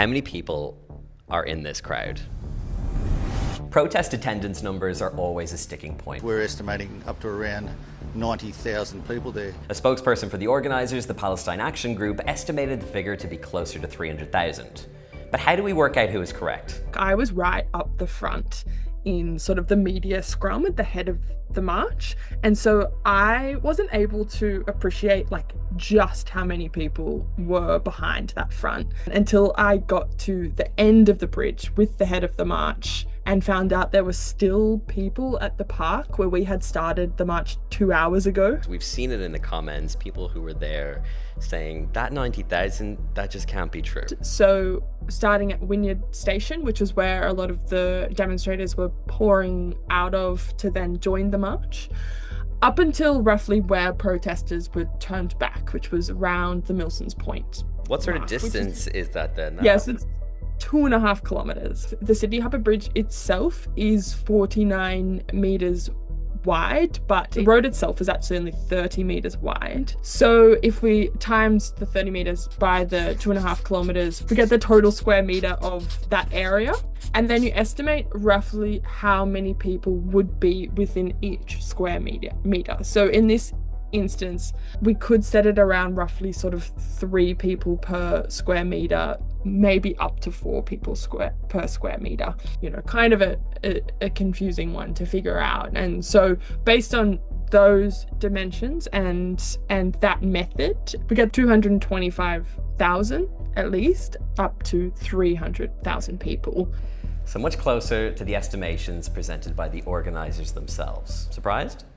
How many people are in this crowd? Protest attendance numbers are always a sticking point. We're estimating up to around 90,000 people there. A spokesperson for the organisers, the Palestine Action Group, estimated the figure to be closer to 300,000. But how do we work out who is correct? I was right up the front in sort of the media scrum at the head of the march. And so I wasn't able to appreciate just how many people were behind that front until I got to the end of the bridge with the head of the march and found out there were still people at the park where we had started the march 2 hours ago. We've seen it in the comments, people who were there saying that 90,000, that just can't be true. So starting at Wynyard station, which was where a lot of the demonstrators were pouring out of to then join the march, up until roughly where protesters were turned back, which was around the Milsons Point. What sort of distance is that then? Yes, it's 2.5 kilometers. The Sydney Harbour Bridge itself is 49 meters wide, but the road itself is actually only 30 meters wide. So if we times the 30 meters by the 2.5 kilometers, we get the total square meter of that area. And then you estimate roughly how many people would be within each square meter. So in this instance, we could set it around roughly sort of 3 people per square meter, maybe up to 4 people per square meter. Kind of a confusing one to figure out. And so based on those dimensions and that method, we get 225,000 at least, up to 300,000 people. So much closer to the estimations presented by the organisers themselves. Surprised?